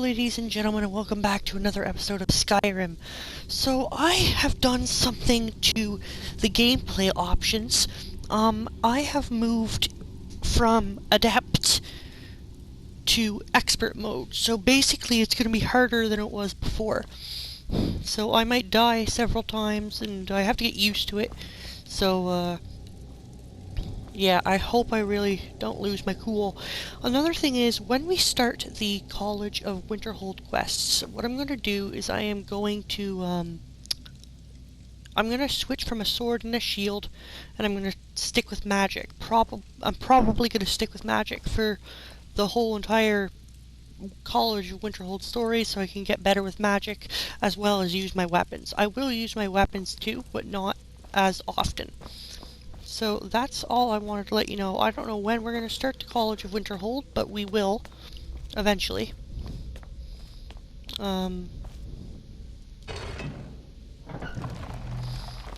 ladies and gentlemen, and welcome back to another episode of Skyrim. So, I have done something to the gameplay options. I have moved from Adept to Expert mode. So basically, it's going to be harder than it was before. So I might die several times, and I have to get used to it. So, yeah, I hope I really don't lose my cool. Another thing is, when we start the College of Winterhold quests, what I'm going to do is I am going to, I'm going to switch from a sword and a shield, and I'm going to stick with magic. I'm probably going to stick with magic for the whole entire College of Winterhold story, so I can get better with magic, as well as use my weapons. I will use my weapons too, but not as often. So that's all I wanted to let you know. I don't know when we're going to start the College of Winterhold, but we will, eventually.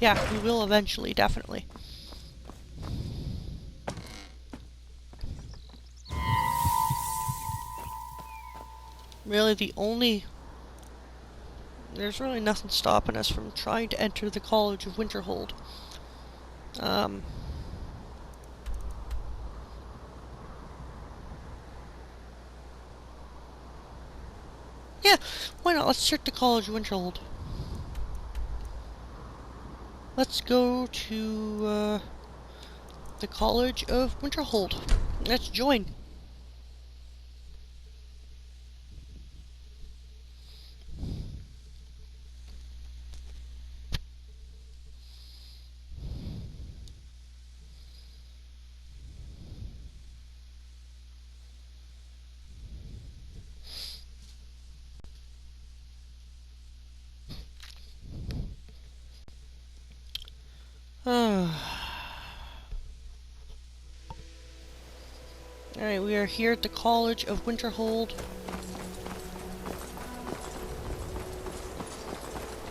Yeah, we will eventually, definitely. Really, there's really nothing stopping us from trying to enter the College of Winterhold. Yeah, why not? Let's start the College of Winterhold. Let's go to, the College of Winterhold. Let's join. Alright, we are here at the College of Winterhold.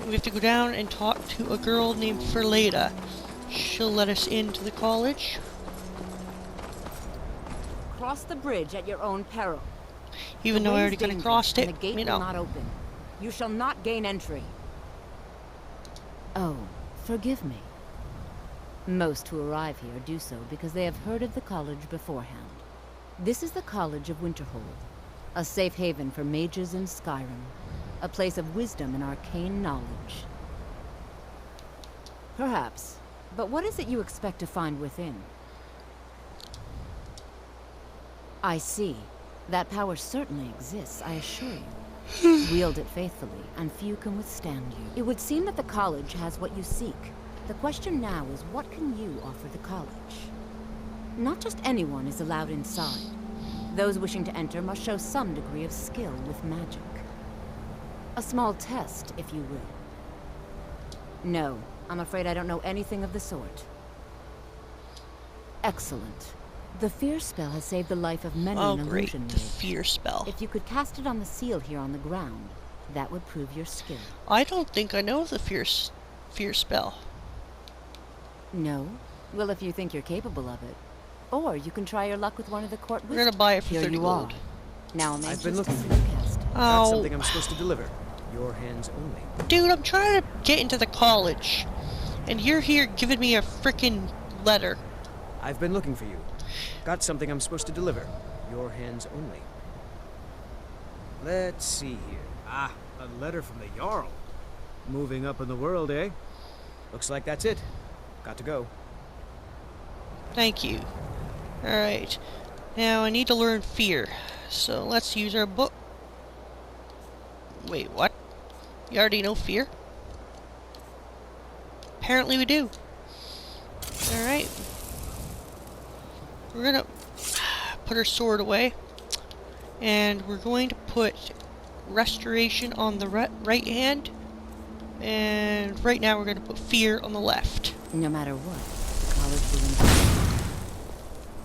We have to go down and talk to a girl named Ferleda. She'll let us into the college. Cross the bridge at your own peril. Even though I already kind of crossed it, the gate you know. will not open. You shall not gain entry. Oh, forgive me. Most who arrive here do so because they have heard of the college beforehand. This is the College of Winterhold, a safe haven for mages in Skyrim, a place of wisdom and arcane knowledge. Perhaps, but what is it you expect to find within? I see. That power certainly exists, I assure you. Wield it faithfully, and few can withstand you. It would seem that the college has what you seek. The question now is, what can you offer the college? Not just anyone is allowed inside. Those wishing to enter must show some degree of skill with magic. A small test, if you will. No, I'm afraid I don't know anything of the sort. Excellent. The fear spell has saved the life of many an illusion mage. The fear spell. If you could cast it on the seal here on the ground, that would prove your skill. I don't think I know the fear spell. No? Well, if you think you're capable of it. Or you can try your luck with one of the court wizards. We're gonna buy it for here 30 you gold. Are. Now I'm I've been looking for you cast. Got something I'm supposed to deliver. Your hands only. Dude, I'm trying to get into the college. And you're here giving me a frickin' letter. I've been looking for you. Got something I'm supposed to deliver. Your hands only. Let's see here. Ah, a letter from the Jarl. Moving up in the world, eh? Looks like that's it. Got to go. Thank you. Alright. Now I need to learn fear. So let's use our book. Wait, what? You already know fear? Apparently we do. Alright. We're gonna put our sword away. And we're going to put restoration on the right hand. And right now we're going to put fear on the left. No matter what, the college will improve.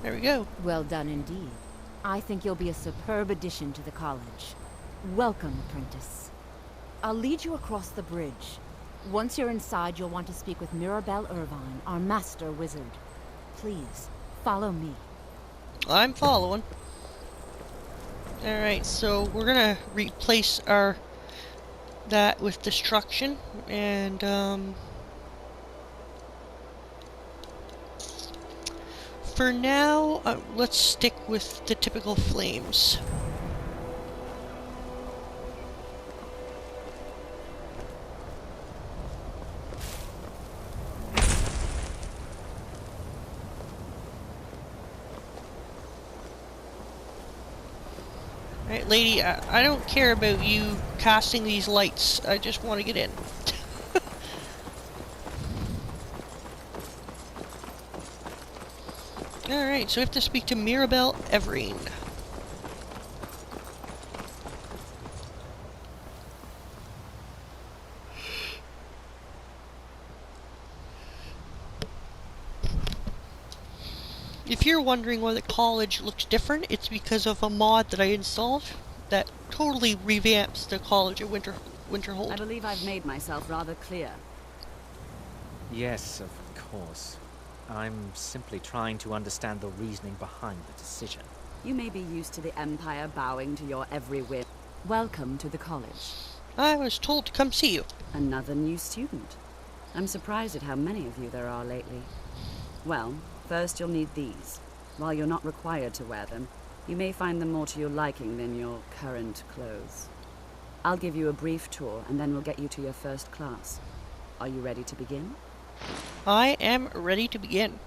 There we go. Well done indeed. I think you'll be a superb addition to the college. Welcome, apprentice. I'll lead you across the bridge. Once you're inside, you'll want to speak with Mirabelle Irvine, our master wizard. Please, follow me. I'm following. Alright, so we're gonna replace that with destruction, and for now, let's stick with the typical flames. Alright, lady, I don't care about you casting these lights. I just want to get in. Alright, so we have to speak to Mirabelle Everine. If you're wondering why the college looks different, it's because of a mod that I installed that totally revamps the college at Winterhold. I believe I've made myself rather clear. Yes, of course. I'm simply trying to understand the reasoning behind the decision. You may be used to the Empire bowing to your every whim. Welcome to the college. I was told to come see you. Another new student. I'm surprised at how many of you there are lately. Well, first you'll need these. While you're not required to wear them, you may find them more to your liking than your current clothes. I'll give you a brief tour, and then we'll get you to your first class. Are you ready to begin? I am ready to begin.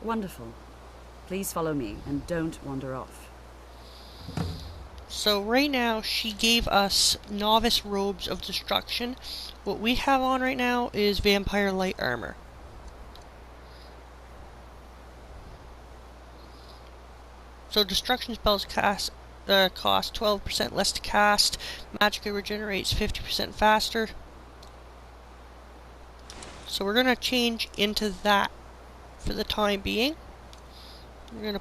Wonderful. Please follow me, and don't wander off. So right now, she gave us novice robes of destruction. What we have on right now is vampire light armor. So destruction spells cost 12% less to cast. Magicka regenerates 50% faster. So we're gonna change into that for the time being. We're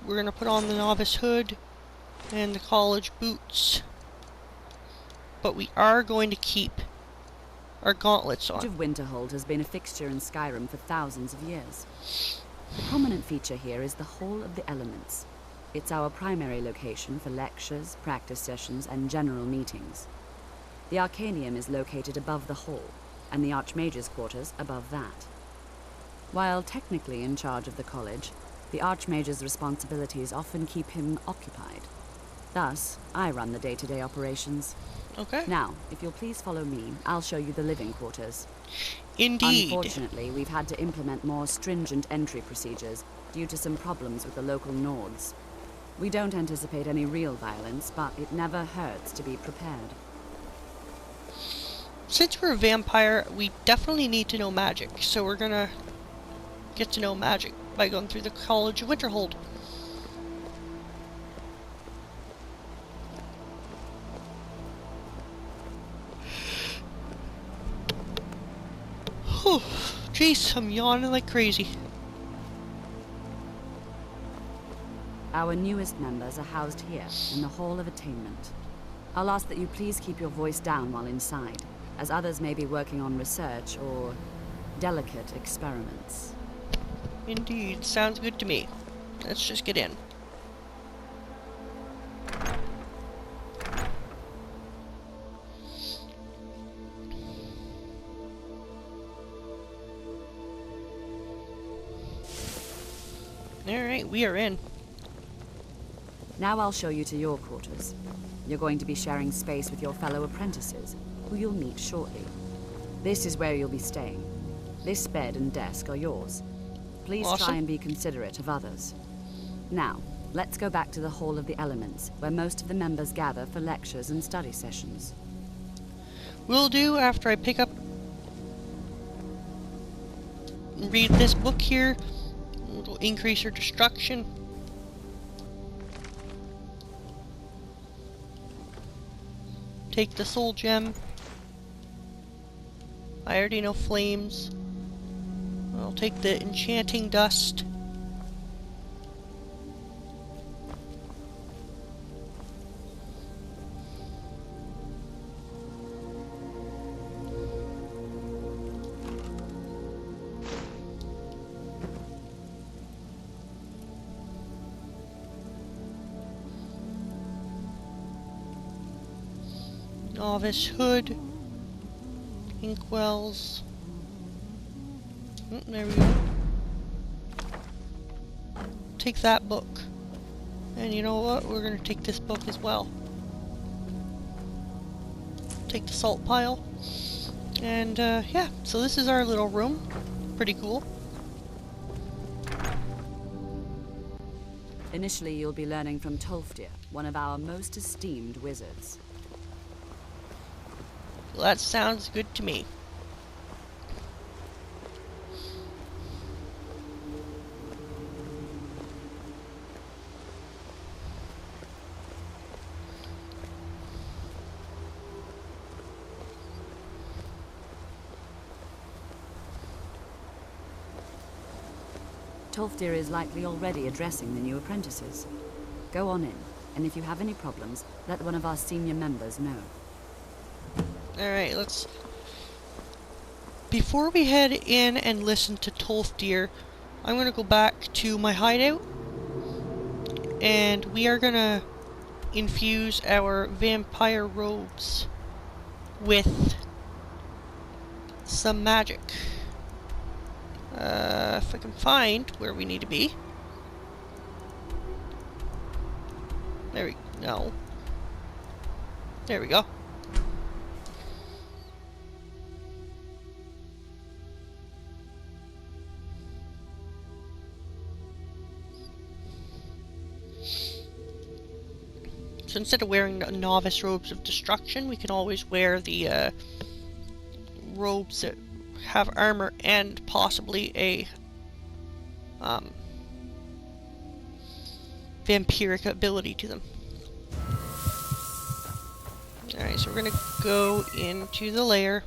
gonna put on the novice hood and the college boots. But we are going to keep our gauntlets on. The Winterhold has been a fixture in Skyrim for thousands of years. The prominent feature here is the Hall of the Elements. It's our primary location for lectures, practice sessions, and general meetings. The Arcanium is located above the hall, and the Archmage's quarters above that. While technically in charge of the college, the Archmage's responsibilities often keep him occupied. Thus, I run the day-to-day operations. Okay. Now, if you'll please follow me, I'll show you the living quarters. Indeed. Unfortunately, we've had to implement more stringent entry procedures due to some problems with the local Nords. We don't anticipate any real violence, but it never hurts to be prepared. Since we're a vampire, we definitely need to know magic, so we're gonna get to know magic by going through the College of Winterhold. Whew. Jeez, I'm yawning like crazy. Our newest members are housed here, in the Hall of Attainment. I'll ask that you please keep your voice down while inside, as others may be working on research or delicate experiments. Indeed, sounds good to me. Let's just get in. Alright, we are in. Now I'll show you to your quarters. You're going to be sharing space with your fellow apprentices, who you'll meet shortly. This is where you'll be staying. This bed and desk are yours. Please Awesome. try and be considerate of others. Now, let's go back to the Hall of the Elements, where most of the members gather for lectures and study sessions. Will do after I pick up and read this book here. It'll increase your destruction. Take the soul gem. I already know flames. I'll take the enchanting dust. Novice Hood. Inkwells. There we go. Take that book. And you know what? We're gonna take this book as well. Take the salt pile. And, yeah. So this is our little room. Pretty cool. Initially, you'll be learning from Tolfdir, one of our most esteemed wizards. Well, that sounds good to me. Tolfdir is likely already addressing the new apprentices. Go on in, and if you have any problems, let one of our senior members know. Alright, let's... Before we head in and listen to Tolfdir, I'm gonna go back to my hideout. And we are gonna infuse our vampire robes with some magic. If I can find where we need to be. There we go. There we go. So instead of wearing the novice robes of destruction, we can always wear the robes that have armor and possibly a vampiric ability to them. Alright, so we're gonna go into the lair.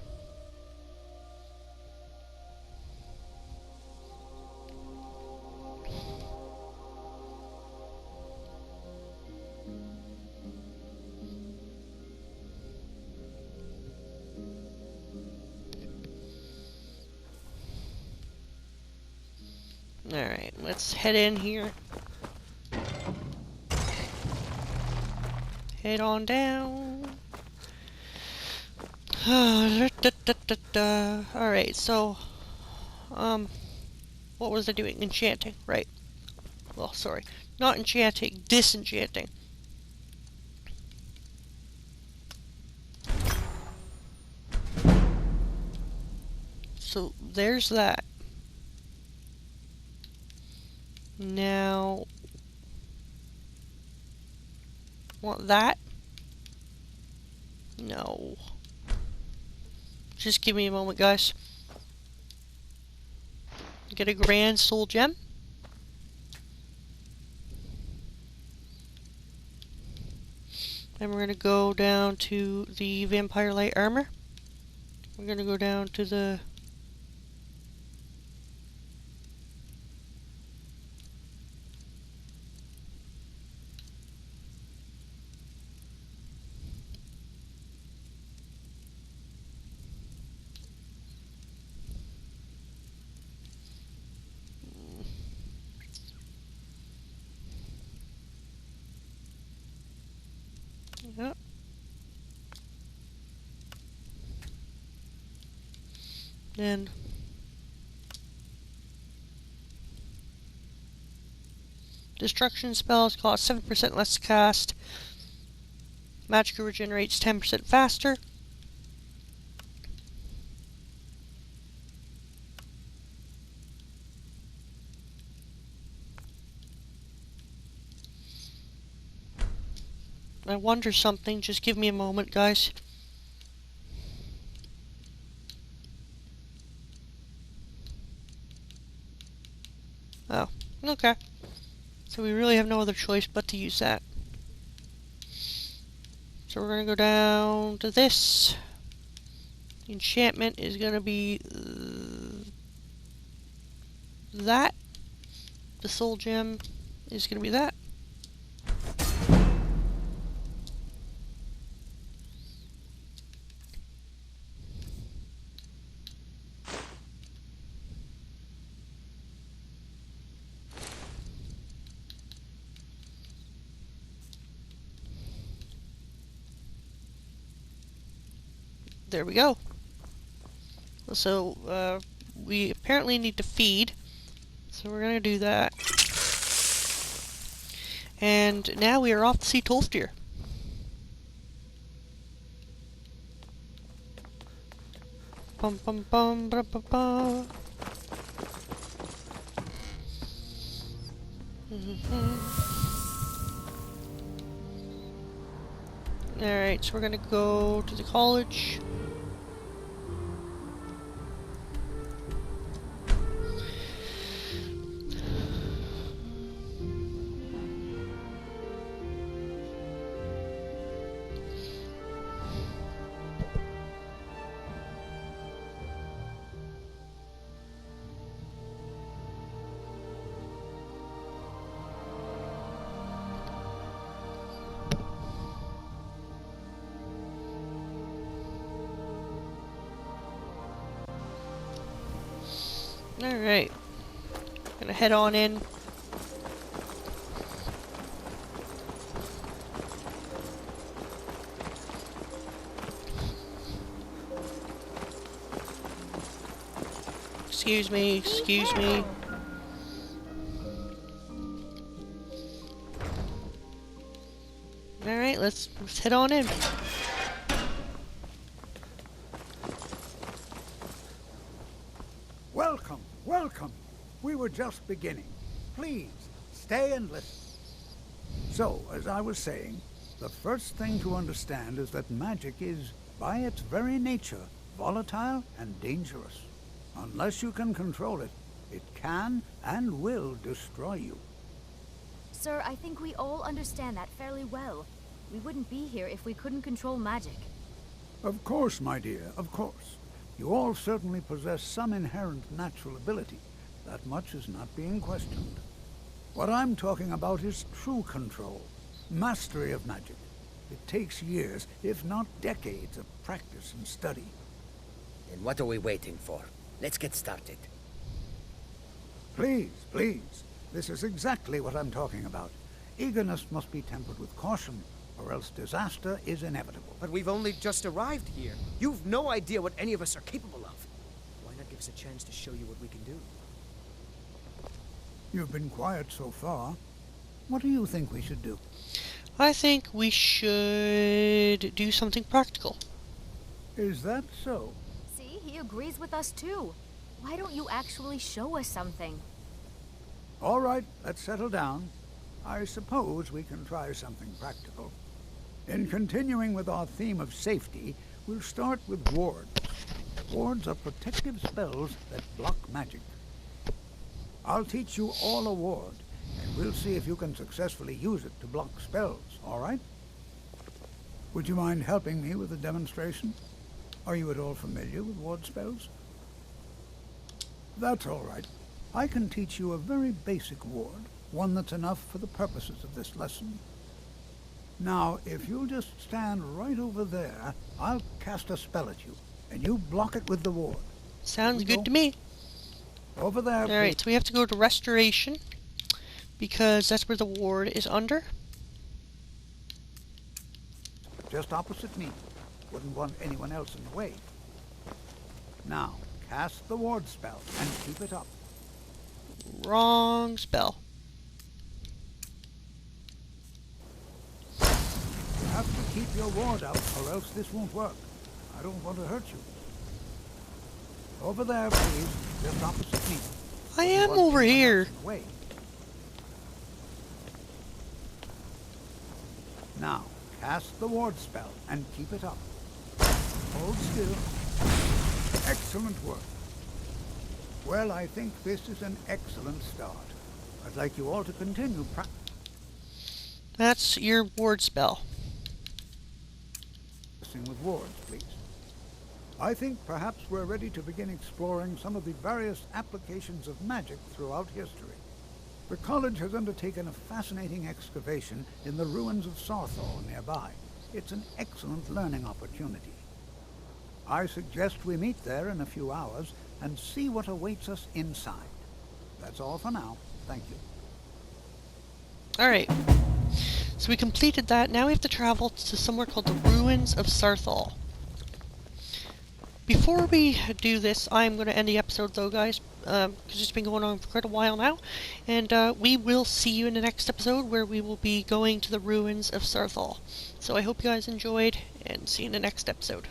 Alright, let's head in here. Head on down. Alright, so, what was I doing? Enchanting, right. Well, sorry. Not enchanting, disenchanting. So, there's that. Now, want that? No. Just give me a moment, guys. Get a grand soul gem. Then we're gonna go down to the vampire light armor. We're gonna go down to the Yep. Then destruction spells cost 7% less to cast. Magic regenerates 10% faster. I wonder something. Just give me a moment, guys. Oh, okay. So we really have no other choice but to use that. So we're gonna go down to this. The enchantment is gonna be that. The soul gem is gonna be that. There we go. So, we apparently need to feed. So we're gonna do that. And now we are off to see Tolfdir. Bum bum bum ba ba ba. Alright, so we're gonna go to the college. Alright. Gonna head on in. Excuse me, excuse me. Alright, let's head on in. Welcome, welcome. We were just beginning. Please, stay and listen. So, as I was saying, the first thing to understand is that magic is, by its very nature, volatile and dangerous. Unless you can control it, it can and will destroy you. Sir, I think we all understand that fairly well. We wouldn't be here if we couldn't control magic. Of course, my dear, of course. You all certainly possess some inherent natural ability. That much is not being questioned. What I'm talking about is true control, mastery of magic. It takes years, if not decades, of practice and study. And what are we waiting for? Let's get started. Please, please. This is exactly what I'm talking about. Eagerness must be tempered with caution, or else disaster is inevitable. But we've only just arrived here. You've no idea what any of us are capable of. Why not give us a chance to show you what we can do? You've been quiet so far. What do you think we should do? I think we should do something practical. Is that so? See, he agrees with us too. Why don't you actually show us something? All right, let's settle down. I suppose we can try something practical. In continuing with our theme of safety, we'll start with wards. Wards are protective spells that block magic. I'll teach you all a ward, and we'll see if you can successfully use it to block spells, all right? Would you mind helping me with the demonstration? Are you at all familiar with ward spells? That's all right. I can teach you a very basic ward, one that's enough for the purposes of this lesson. Now, if you'll just stand right over there, I'll cast a spell at you, and you block it with the ward. Sounds Here we good go. to me. Over there, Alright, so we have to go to Restoration, because that's where the ward is under. just opposite me. Wouldn't want anyone else in the way. Now, cast the ward spell and keep it up. Wrong spell. You have to keep your ward up, or else this won't work. I don't want to hurt you. Over there, please. Just opposite me. I Wouldn't am want over anyone here. else in the way. Now, cast the ward spell and keep it up. Hold still. Excellent work. Well, I think this is an excellent start. I'd like you all to continue That's your ward spell. practicing with wards, please. I think perhaps we're ready to begin exploring some of the various applications of magic throughout history. The college has undertaken a fascinating excavation in the ruins of Sarthal nearby. It's an excellent learning opportunity. I suggest we meet there in a few hours and see what awaits us inside. That's all for now. Thank you. Alright. So we completed that. Now we have to travel to somewhere called the Ruins of Sarthal. Before we do this, I'm going to end the episode though, guys, because it's been going on for quite a while now, and we will see you in the next episode where we will be going to the ruins of Sarthal. So I hope you guys enjoyed, and see you in the next episode.